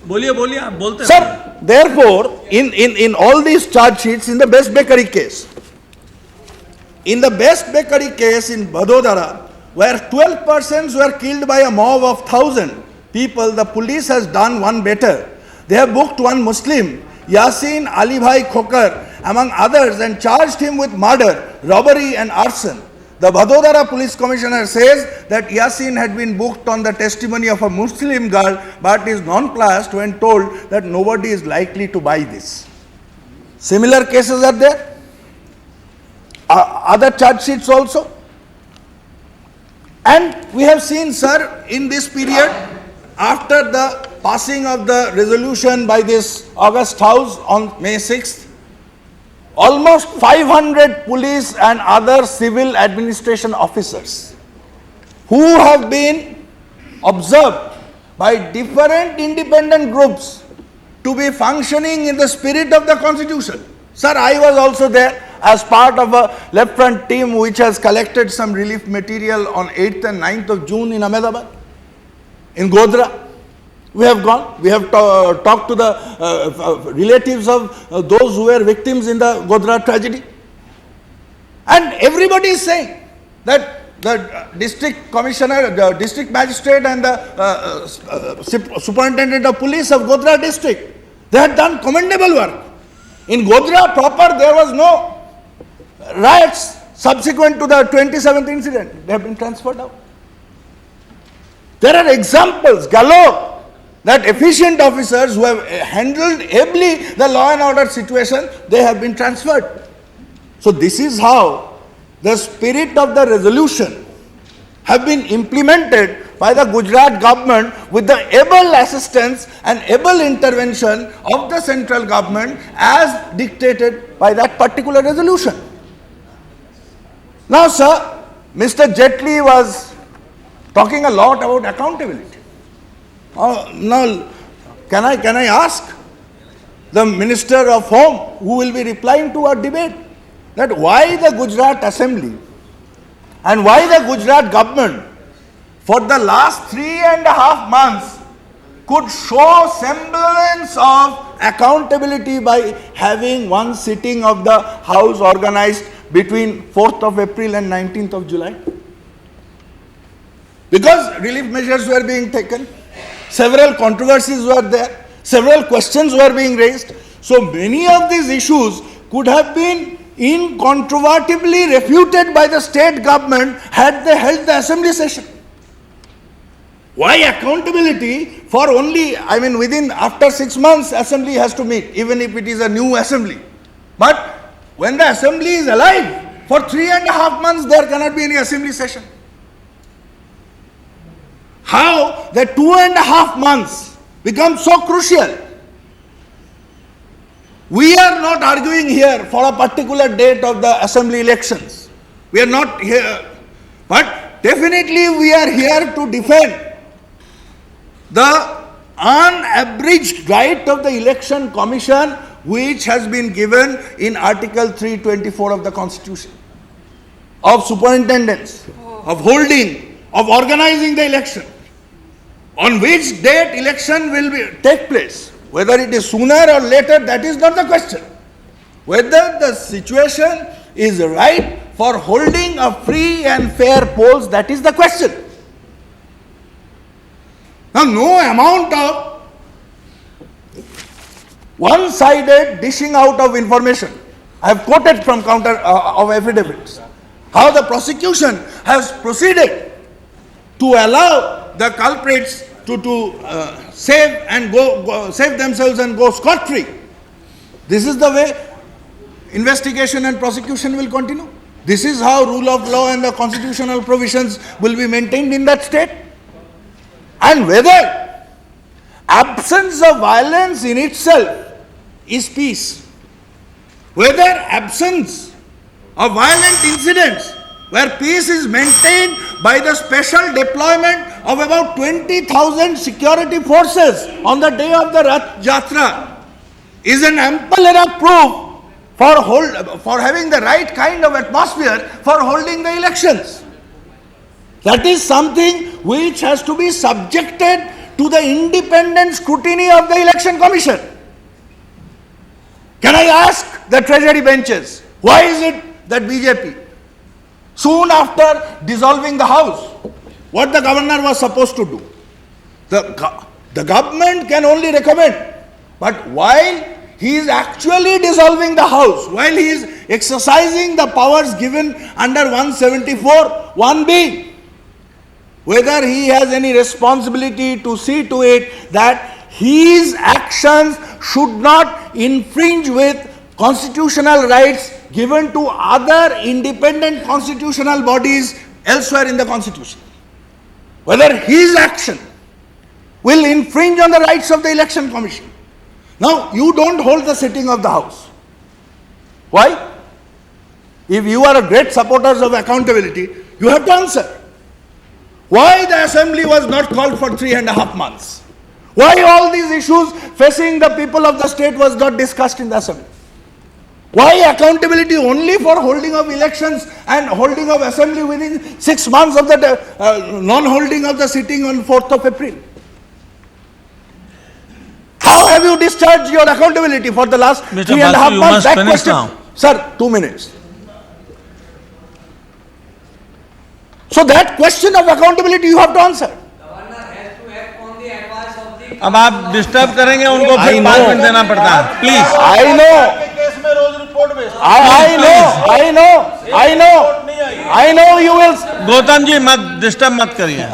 बोलिए बोलिए आप बोलते Sir, therefore, in all these charge sheets, in the Best Bakery case, in the Best Bakery case in Vadodara, where 12 persons were killed by a mob of 1,000 people, the police has done one better. They have booked one Muslim, Yasin Ali Bhai Khokar, among others, and charged him with murder, robbery and arson. The Vadodara Police Commissioner says that Yasin had been booked on the testimony of a Muslim girl, but is nonplussed when told that nobody is likely to buy this. Similar cases are there. Other charge sheets also. And we have seen, sir, in this period, after the passing of the resolution by this August House on May 6th, almost 500 police and other civil administration officers who have been observed by different independent groups to be functioning in the spirit of the constitution. Sir, I was also there as part of a left front team which has collected some relief material on 8th and 9th of June in Ahmedabad, in Godhra. We have gone, we have talked to the relatives of those who were victims in the Godhra tragedy. And everybody is saying that the district commissioner, the district magistrate and the superintendent of police of Godhra district, they had done commendable work. In Godhra proper, there was no riots subsequent to the 27th incident. They have been transferred out. There are examples galore that efficient officers who have handled ably the law and order situation, they have been transferred. So this is how the spirit of the resolution have been implemented by the Gujarat government with the able assistance and able intervention of the central government as dictated by that particular resolution. Now, sir, Mr. Jaitley was talking a lot about accountability. Now, can I ask the Minister of Home, who will be replying to our debate, that why the Gujarat Assembly and why the Gujarat government for the last 3.5 months could show semblance of accountability by having one sitting of the House organized between 4th of April and 19th of July? Because relief measures were being taken. Several controversies were there, several questions were being raised. So many of these issues could have been incontrovertibly refuted by the state government had they held the assembly session. Why accountability for only, after 6 months assembly has to meet, even if it is a new assembly. But when the assembly is alive, for 3.5 months there cannot be any assembly session. How the 2.5 months become so crucial? We are not arguing here for a particular date of the assembly elections. We are not here. But definitely we are here to defend the unabridged right of the election commission which has been given in Article 324 of the Constitution, of superintendence, of holding, of organizing the election. On which date election will take place, whether it is sooner or later, that is not the question. Whether the situation is right for holding a free and fair polls, that is the question. Now, no amount of one-sided dishing out of information. I have quoted from counter of affidavits. how the prosecution has proceeded to allow the culprits to save and save themselves and go scot-free. This is the way investigation and prosecution will continue. This is how rule of law and the constitutional provisions will be maintained in that state. And whether absence of violence in itself is peace, whether absence of violent incidents where peace is maintained by the special deployment of about 20,000 security forces on the day of the Rath Yatra is an ample enough proof for having the right kind of atmosphere for holding the elections. That is something which has to be subjected to the independent scrutiny of the Election Commission. Can I ask the treasury benches, why is it that BJP, soon after dissolving the House, what the governor was supposed to do? The government can only recommend, but while he is actually dissolving the House, while he is exercising the powers given under 174, 1B, whether he has any responsibility to see to it that his actions should not infringe with constitutional rights given to other independent constitutional bodies elsewhere in the Constitution. Whether his action will infringe on the rights of the Election Commission. Now, you don't hold the sitting of the House. Why? If you are a great supporters of accountability, you have to answer. Why the assembly was not called for 3.5 months? Why all these issues facing the people of the state was not discussed in the assembly? Why accountability only for holding of elections and holding of assembly within 6 months of the non-holding of the sitting on 4th of April? How have you discharged your accountability for the last 3.5 months? That question, now. Sir, 2 minutes. So that question of accountability you have to answer. अब आप disturb करेंगे उनको फिर 5 minute देना पड़ता है please I know you will. Gautam ji मत disturb मत करिए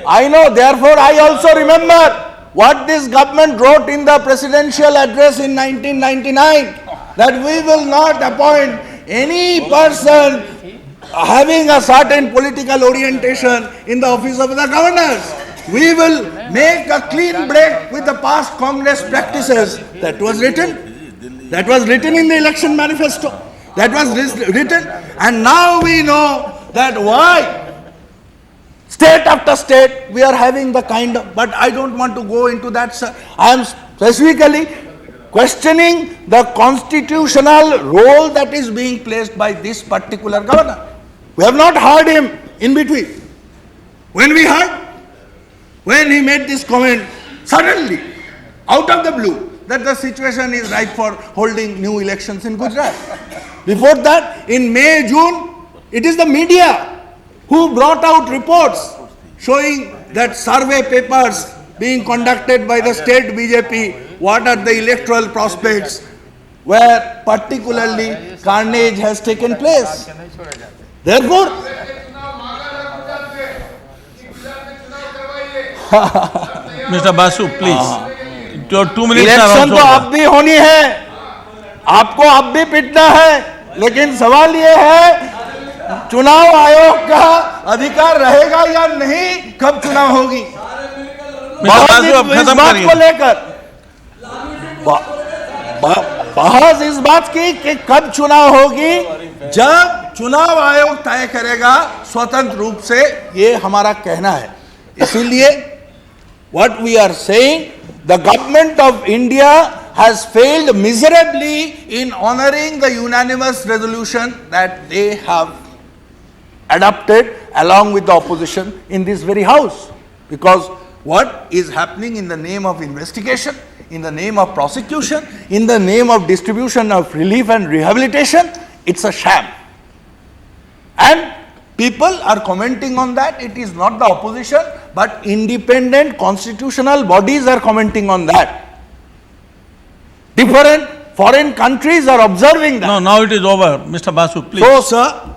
I know, therefore I also remember what this government wrote in the presidential address in 1999, that we will not appoint any person having a certain political orientation in the office of the governors. We will make a clean break with the past Congress practices. That was written in the election manifesto. That was written, and now we know that why state after state we are having the kind of, but I don't want to go into that, sir. I am specifically questioning the constitutional role that is being placed by this particular governor. We have not heard him in between. When we heard, when he made this comment, suddenly, out of the blue, that the situation is ripe for holding new elections in Gujarat. Before that, in May, June, it is the media who brought out reports showing that survey papers being conducted by the state BJP, what are the electoral prospects, where particularly carnage has taken place. Therefore, Mr. Basu, please. Your 2 minutes are election also तो over. अब भी होनी है, आपको अब भी पिटना है, लेकिन सवाल ये है चुनाव आयोग का अधिकार रहेगा या नहीं, कब चुनाव होगी। बहस इस बात को लेकर बहस इस बात की कि कब चुनाव होगी, जब चुनाव आयोग तय करेगा स्वतंत्र रूप से, ये हमारा कहना है। इसीलिए what we are saying, the government of India has failed miserably in honoring the unanimous resolution that they have adopted along with the opposition in this very house. Because what is happening in the name of investigation, in the name of prosecution, in the name of distribution of relief and rehabilitation, it's a sham. And people are commenting on that. It is not the opposition, but independent constitutional bodies are commenting on that. Different Foreign countries are observing that. No, now it is over. Mr. Basu, please. So, sir,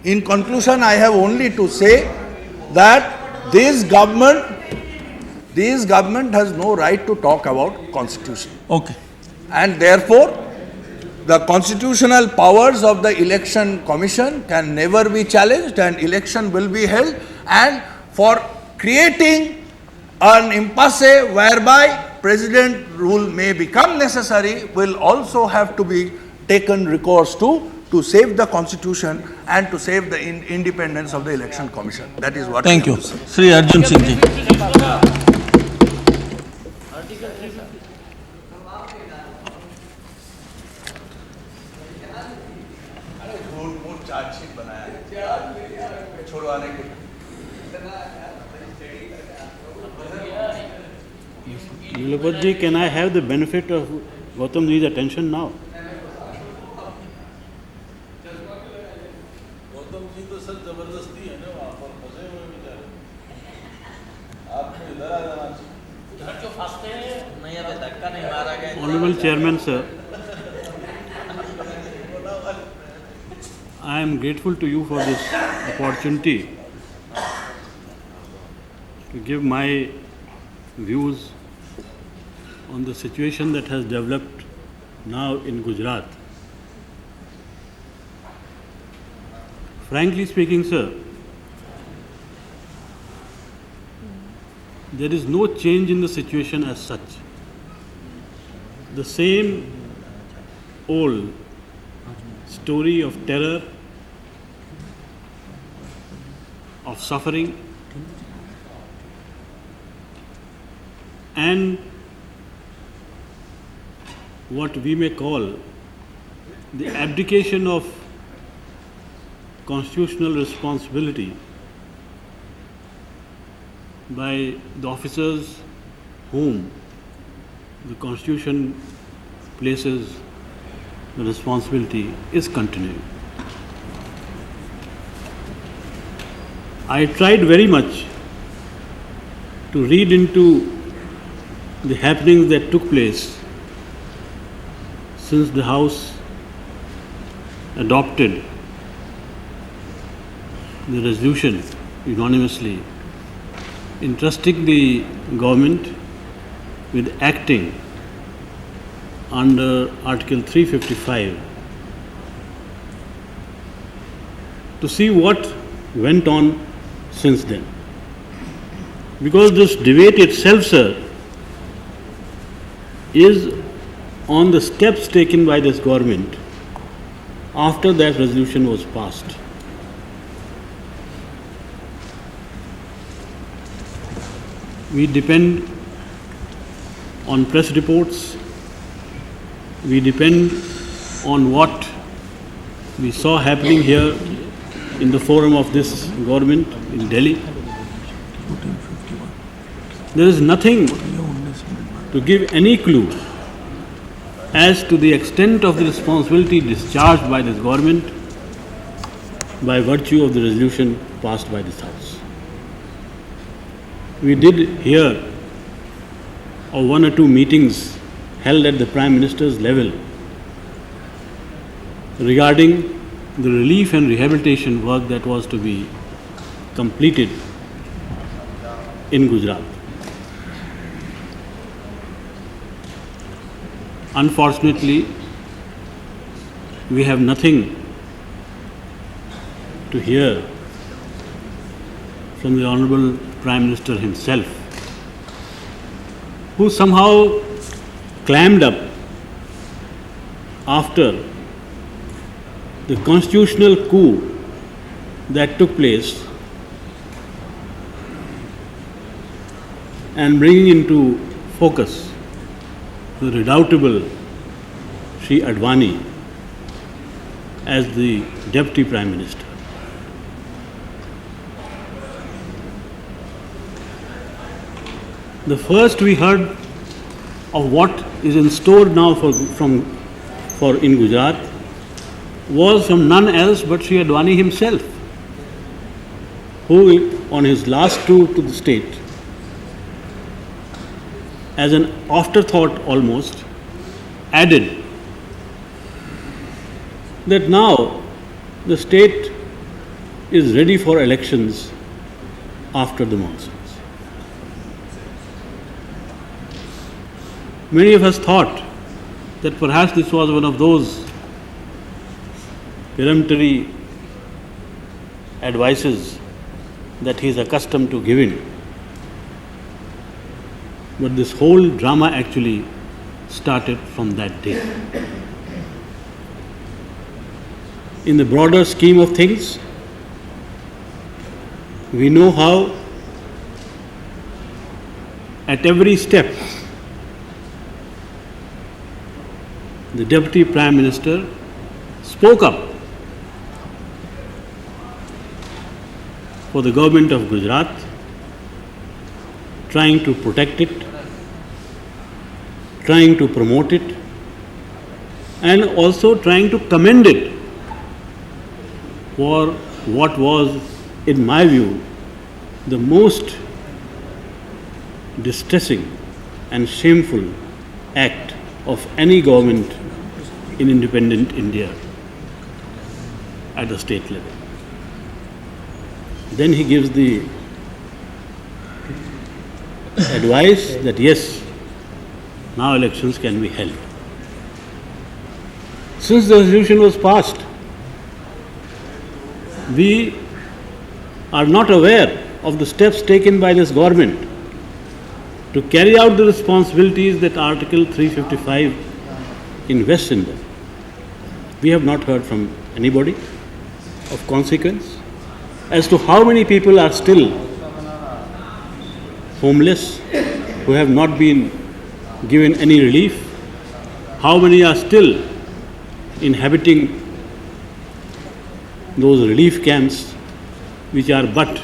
in conclusion, I have only to say that this government has no right to talk about constitution. Okay. And therefore, the constitutional powers of the election commission can never be challenged and election will be held. And for creating an impasse whereby president rule may become necessary will also have to be taken recourse to save the constitution and to save the independence of the election commission. That is what Thank I you. have to say. Sri Arjun Singh ji. Nilabodji, can I have the benefit of Gautam ji's attention now? Honorable Chairman, sir, I am grateful to you for this opportunity to give my views on the situation that has developed now in Gujarat. Frankly speaking, sir, there is no change in the situation as such. The same old story of terror, of suffering, and what we may call the abdication of constitutional responsibility by the officers whom the Constitution places the responsibility is continuing. I tried very much to read into the happenings that took place since the House adopted the resolution unanimously entrusting the government with acting under Article 355 to see what went on since then. Because this debate itself, sir, is on the steps taken by this government after that resolution was passed. We depend on press reports, we depend on what we saw happening here in the forum of this government in Delhi. There is nothing to give any clue as to the extent of the responsibility discharged by this government by virtue of the resolution passed by this House. We did hear of one or two meetings held at the Prime Minister's level regarding the relief and rehabilitation work that was to be completed in Gujarat. Unfortunately, we have nothing to hear from the Honorable Prime Minister himself, who somehow clammed up after the constitutional coup that took place and bringing into focus the redoubtable Sri Advani as the Deputy Prime Minister. The first we heard of what is in store now for in Gujarat was from none else but Sri Advani himself, who on his last tour to the state, as an afterthought almost, added that now the state is ready for elections after the monsoons. Many of us thought that perhaps this was one of those peremptory advices that he is accustomed to giving. But this whole drama actually started from that day. In the broader scheme of things, we know how at every step the Deputy Prime Minister spoke up for the government of Gujarat, trying to protect it, trying to promote it, and also trying to commend it for what was, in my view, the most distressing and shameful act of any government in independent India at the state level. Then he gives the advice that yes, now elections can be held. Since the resolution was passed, we are not aware of the steps taken by this government to carry out the responsibilities that Article 355 invests in them. We have not heard from anybody of consequence as to how many people are still homeless, who have not been given any relief, how many are still inhabiting those relief camps which are but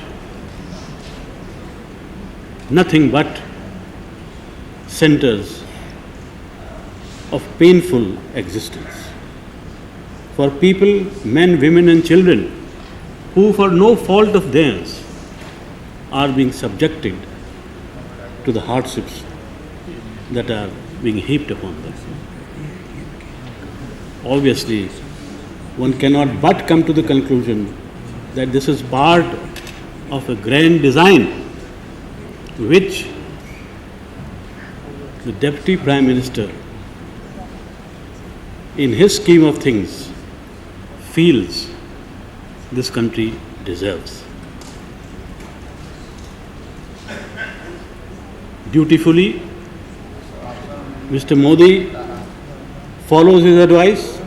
nothing but centers of painful existence for people, men, women and children who for no fault of theirs are being subjected to the hardships that are being heaped upon them. Obviously, one cannot but come to the conclusion that this is part of a grand design which the Deputy Prime Minister, in his scheme of things, feels this country deserves. Dutifully, Mr. Modi follows his advice,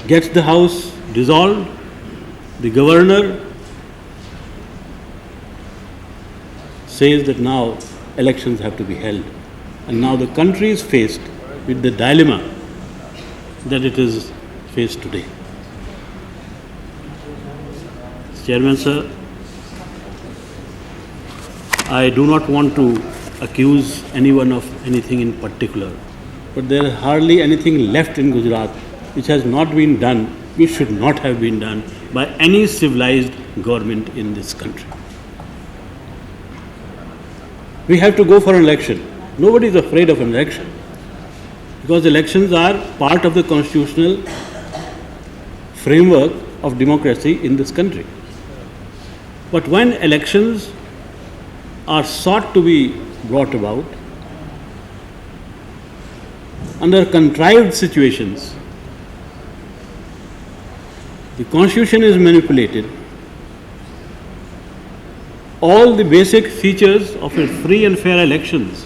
gets the House dissolved, the Governor says that now elections have to be held. And now the country is faced with the dilemma that it is faced today. Chairman sir, I do not want to accuse anyone of anything in particular, but there is hardly anything left in Gujarat which has not been done, which should not have been done by any civilized government in this country. We have to go for an election. Nobody is afraid of an election because elections are part of the constitutional framework of democracy in this country. But when elections are sought to be brought about under contrived situations, the constitution is manipulated, all the basic features of a free and fair elections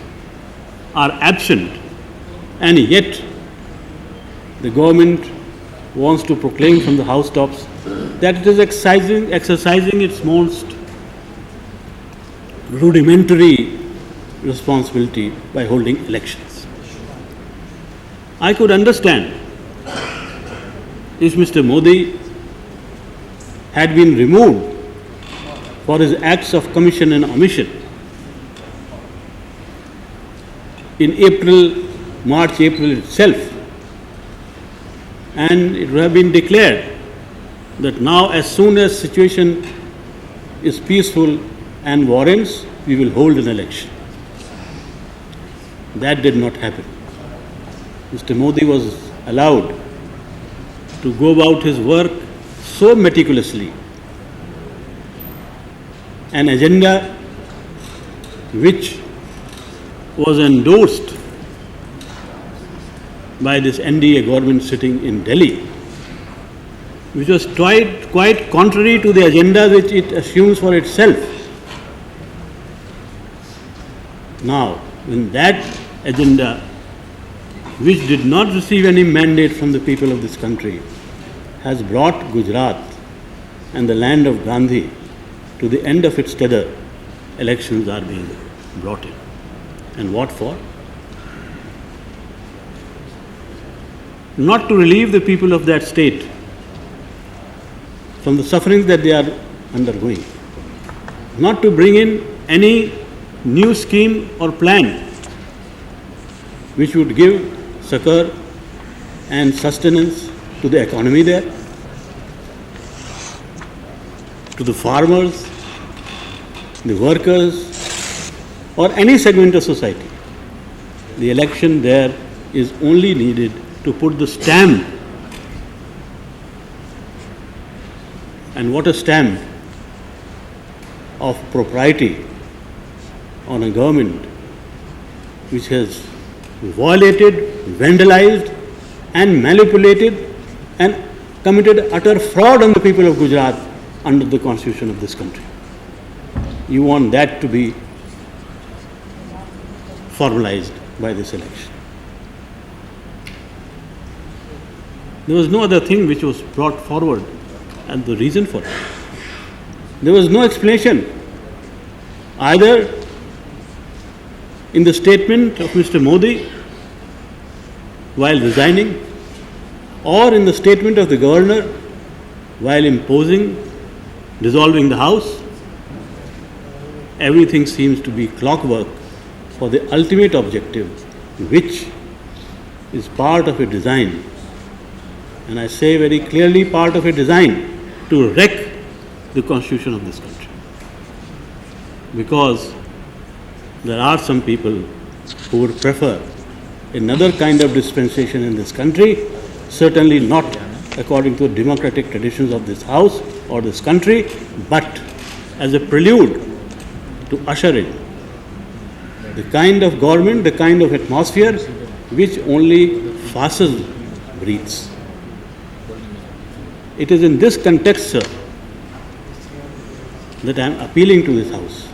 are absent, and yet the government wants to proclaim from the housetops that it is exercising its most rudimentary responsibility by holding elections. I could understand if Mr. Modi had been removed for his acts of commission and omission in March-April itself, and it would have been declared that now as soon as situation is peaceful and warrants, we will hold an election. That did not happen. Mr. Modi was allowed to go about his work so meticulously. An agenda which was endorsed by this NDA government sitting in Delhi, which was quite contrary to the agenda which it assumes for itself. Now, when that agenda, which did not receive any mandate from the people of this country, has brought Gujarat and the land of Gandhi to the end of its tether, elections are being brought in. And what for? Not to relieve the people of that state from the sufferings that they are undergoing, not to bring in any new scheme or plan which would give succor and sustenance to the economy there, to the farmers, the workers, or any segment of society. The election there is only needed to put the stamp. And what a stamp of propriety on a government which has violated, vandalized and manipulated and committed utter fraud on the people of Gujarat under the constitution of this country. You want that to be formalized by this election. There was no other thing which was brought forward and the reason for it. There was no explanation either in the statement of Mr. Modi while resigning or in the statement of the governor while dissolving the house. Everything seems to be clockwork for the ultimate objective, which is part of a design, and I say very clearly part of a design to wreck the constitution of this country. Because there are some people who would prefer another kind of dispensation in this country, certainly not according to the democratic traditions of this house or this country, but as a prelude to usher in the kind of government, the kind of atmosphere which only fascism breathes. It is in this context, sir, that I am appealing to this house.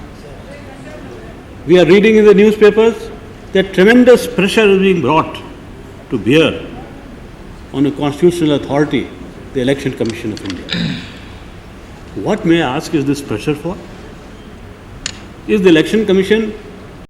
We are reading in the newspapers that tremendous pressure is being brought to bear on a constitutional authority, the Election Commission of India. What, may I ask, is this pressure for? Is the Election Commission